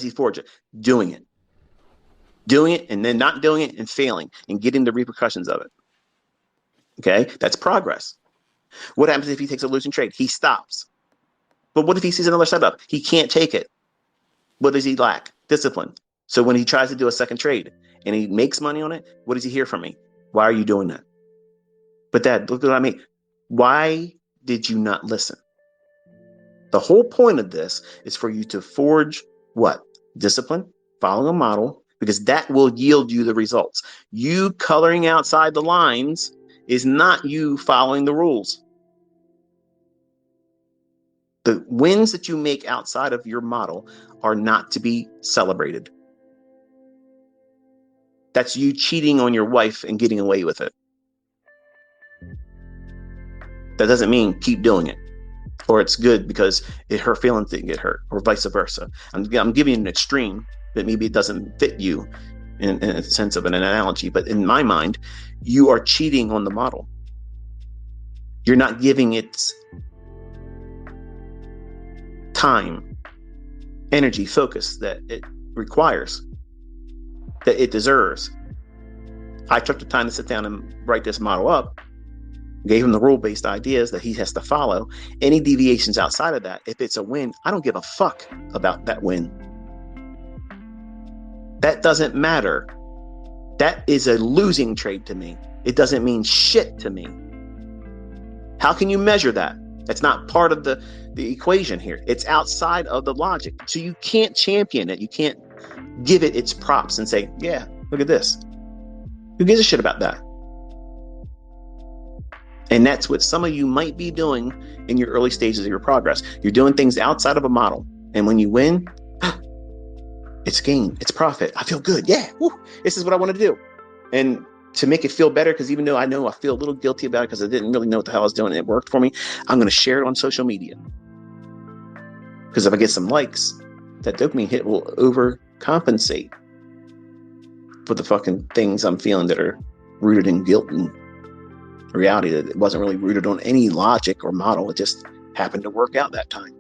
he forge it? Doing it. Doing it and then not doing it and failing and getting the repercussions of it. Okay? That's progress. What happens if he takes a losing trade? He stops. But what if he sees another setup? He can't take it. What does he lack? Discipline. So when he tries to do a second trade and he makes money on it, what does he hear from me? Why are you doing that? But Dad, look at what I mean. Why did you not listen? The whole point of this is for you to forge what? Discipline, following a model, because that will yield you the results. You coloring outside the lines is not you following the rules. The wins that you make outside of your model are not to be celebrated. That's you cheating on your wife and getting away with it. That doesn't mean keep doing it, or it's good because her feelings didn't get hurt, or vice versa. I'm giving you an extreme that maybe it doesn't fit you in a sense of an analogy, but in my mind, you are cheating on the model. You're not giving it time, energy, focus that it requires, that it deserves. I took the time to sit down and write this model up, gave him the rule-based ideas that he has to follow. Any deviations outside of that, if it's a win, I don't give a fuck about that win. That doesn't matter. That is a losing trade to me. It doesn't mean shit to me. How can you measure that? That's not part of the equation here. It's outside of the logic. So you can't champion it. You can't give it its props and say, yeah, look at this. Who gives a shit about that? And that's what some of you might be doing in your early stages of your progress. You're doing things outside of a model. And when you win, it's gain, it's profit. I feel good. Yeah, woo, this is what I want to do. And to make it feel better, because even though I know I feel a little guilty about it because I didn't really know what the hell I was doing and it worked for me, I'm going to share it on social media. Because if I get some likes, that dopamine hit will overcompensate for the fucking things I'm feeling that are rooted in guilt and reality, that it wasn't really rooted on any logic or model. It just happened to work out that time.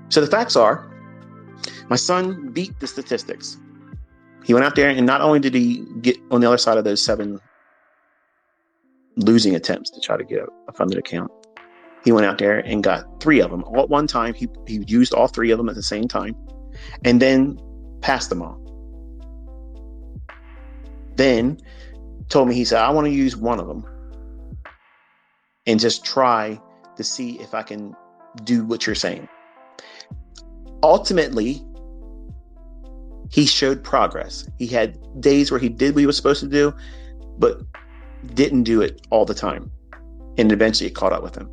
So the facts are, my son beat the statistics. He went out there and not only did he get on the other side of those 7 losing attempts to try to get a funded account, he went out there and got 3 of them all at one time. He used all 3 of them at the same time and then passed them all. Then told me, he said, I want to use one of them and just try to see if I can do what you're saying. Ultimately, he showed progress. He had days where he did what he was supposed to do, but didn't do it all the time. And eventually it caught up with him.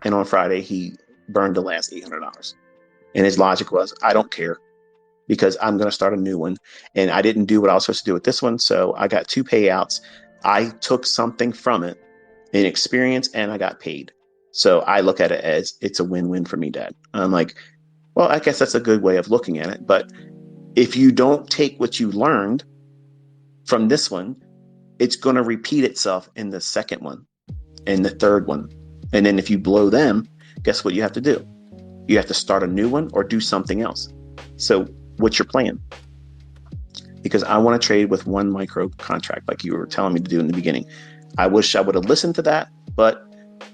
And on Friday, he burned the last $800. And his logic was, I don't care because I'm going to start a new one. And I didn't do what I was supposed to do with this one. So I got 2 payouts. I took something from it, an experience, and I got paid. So I look at it as it's a win-win for me, Dad. I'm like, well, I guess that's a good way of looking at it. But if you don't take what you learned from this one, it's going to repeat itself in the second one and the third one. And then if you blow them, guess what you have to do? You have to start a new one or do something else. So what's your plan? Because I want to trade with 1 micro contract like you were telling me to do in the beginning. I wish I would have listened to that. But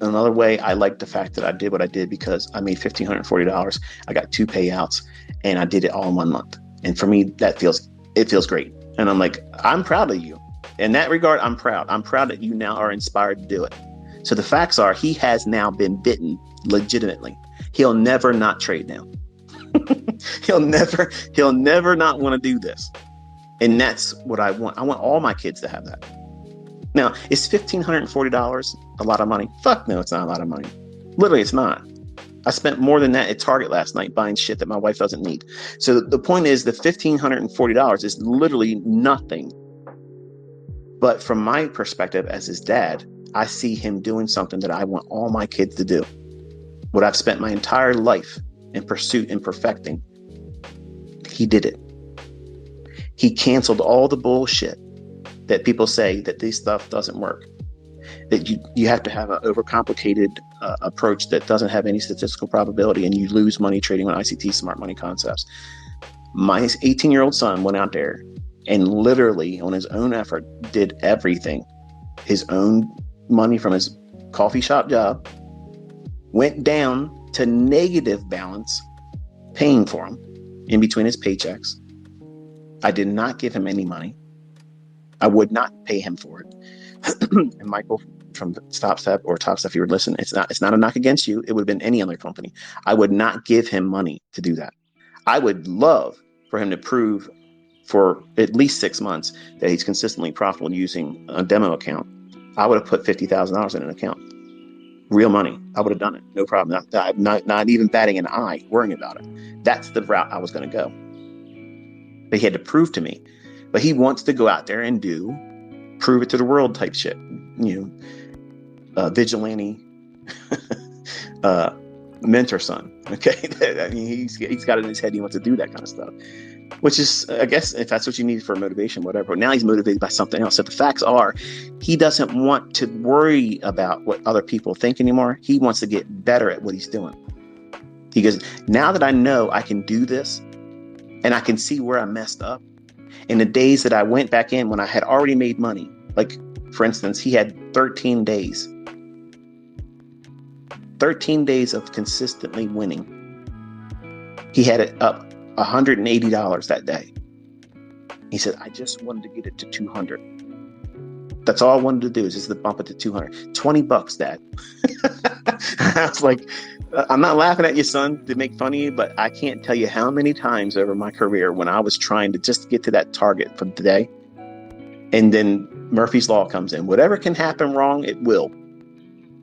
another way, I like the fact that I did what I did because I made $1,540. I got 2 payouts and I did it all in 1 month. And for me, it feels great. And I'm like, I'm proud of you. In that regard, I'm proud. I'm proud that you now are inspired to do it. So the facts are, he has now been bitten legitimately. He'll never not trade now. He'll never not want to do this. And that's what I want. I want all my kids to have that. Now, is $1,540 a lot of money? Fuck no, it's not a lot of money. Literally, it's not. I spent more than that at Target last night buying shit that my wife doesn't need. So the point is, the $1,540 is literally nothing. But from my perspective as his dad, I see him doing something that I want all my kids to do. What I've spent my entire life in pursuit and perfecting. He did it. He canceled all the bullshit that people say that this stuff doesn't work. that you have to have an overcomplicated approach that doesn't have any statistical probability, and you lose money trading on ICT smart money concepts. My 18-year-old son went out there and literally on his own effort did everything. His own money from his coffee shop job went down to negative balance, paying for him in between his paychecks. I did not give him any money. I would not pay him for it. And Michael from Top Step or Top Step, if you would listen, it's not a knock against you. It would have been any other company. I would not give him money to do that. I would love for him to prove for at least 6 months that he's consistently profitable using a demo account. I would have put $50,000 in an account. Real money. I would have done it. No problem. Not even batting an eye, worrying about it. That's the route I was going to go. But he had to prove to me. But he wants to go out there and do prove it to the world type shit. Vigilante mentor son. Okay. I mean, he's got it in his head. He wants to do that kind of stuff, which is, I guess, if that's what you need for motivation, whatever. Now he's motivated by something else. So the facts are, he doesn't want to worry about what other people think anymore. He wants to get better at what he's doing. He goes, now that I know I can do this and I can see where I messed up, in the days that I went back in when I had already made money, like for instance, he had 13 days of consistently winning. He had it up $180 that day. He said, I just wanted to get it to 200. That's all I wanted to do, is just to bump it to 200. $20, Dad. I was like, I'm not laughing at you, son, to make fun of you, but I can't tell you how many times over my career when I was trying to just get to that target for the day, and then Murphy's Law comes in. Whatever can happen wrong, it will.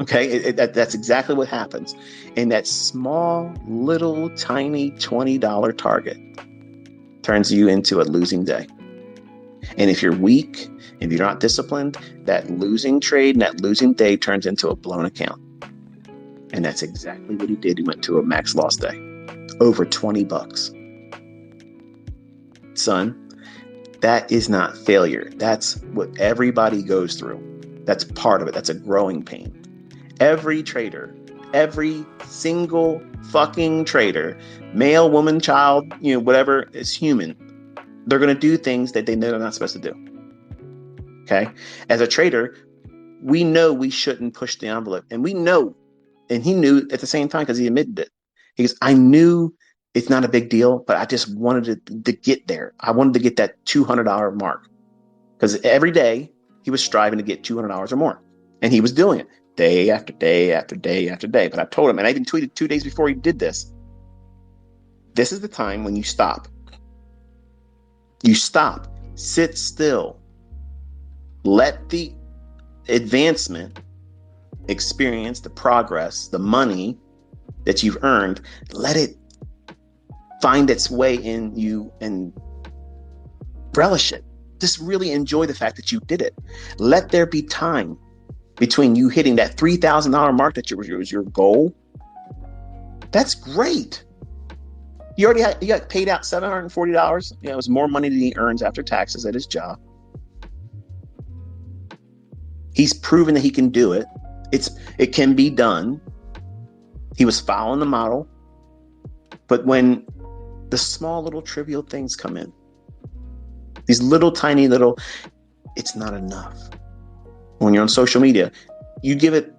Okay, that's exactly what happens. And that small, little, tiny $20 target turns you into a losing day. And if you're weak, if you're not disciplined, that losing trade and that losing day turns into a blown account. And that's exactly what he did. He went to a max loss day, over $20. Son, that is not failure. That's what everybody goes through. That's part of it. That's a growing pain. Every trader, every single fucking trader, male, woman, child, whatever, is human. They're going to do things that they know they're not supposed to do. Okay. As a trader, we know we shouldn't push the envelope, and we know, and he knew at the same time, because he admitted it. He goes, I knew it's not a big deal, but I just wanted to get there. I wanted to get that $200 mark, because every day he was striving to get $200 or more, and he was doing it day after day after day after day. But I told him, and I even tweeted 2 days before he did this, this is the time when you stop. You stop, sit still, let the advancement, experience, the progress, the money that you've earned, let it find its way in you and relish it. Just really enjoy the fact that you did it. Let there be time between you hitting that $3,000 mark that was your goal. That's great. You got paid out $740. It was more money than he earns after taxes at his job. He's proven that he can do it. It can be done. He was following the model. But when the small little trivial things come in, these little tiny little, it's not enough. When you're on social media, you give it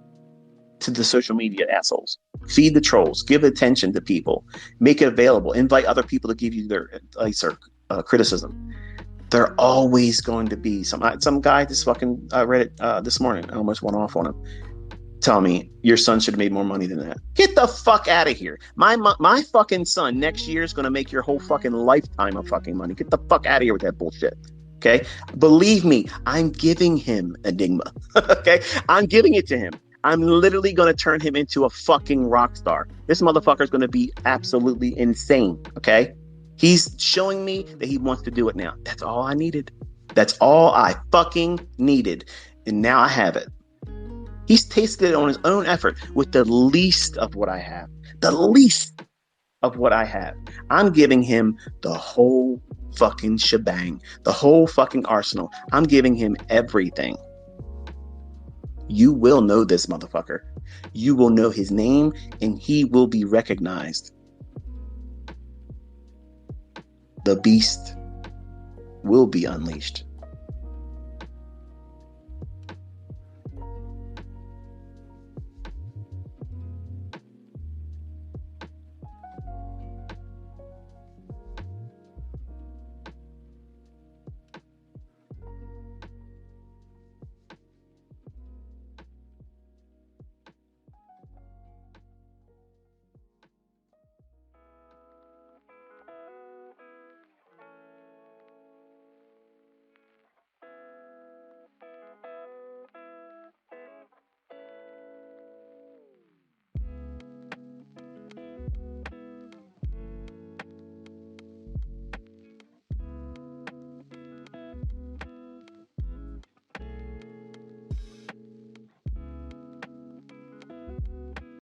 to the social media assholes. Feed the trolls. Give attention to people. Make it available. Invite other people to give you their advice or criticism. There are always going to be some guy just fucking read it this morning. I almost went off on him. Tell me your son should have made more money than that. Get the fuck out of here. My fucking son next year is going to make your whole fucking lifetime of fucking money. Get the fuck out of here with that bullshit. Okay. Believe me, I'm giving him Enigma. Okay. I'm giving it to him. I'm literally going to turn him into a fucking rock star. This motherfucker is going to be absolutely insane. Okay. He's showing me that he wants to do it now. That's all I needed. That's all I fucking needed. And now I have it. He's tasted it on his own effort with the least of what I have. The least of what I have. I'm giving him the whole fucking shebang. The whole fucking arsenal. I'm giving him everything. You will know this motherfucker. You will know his name and he will be recognized. The beast will be unleashed.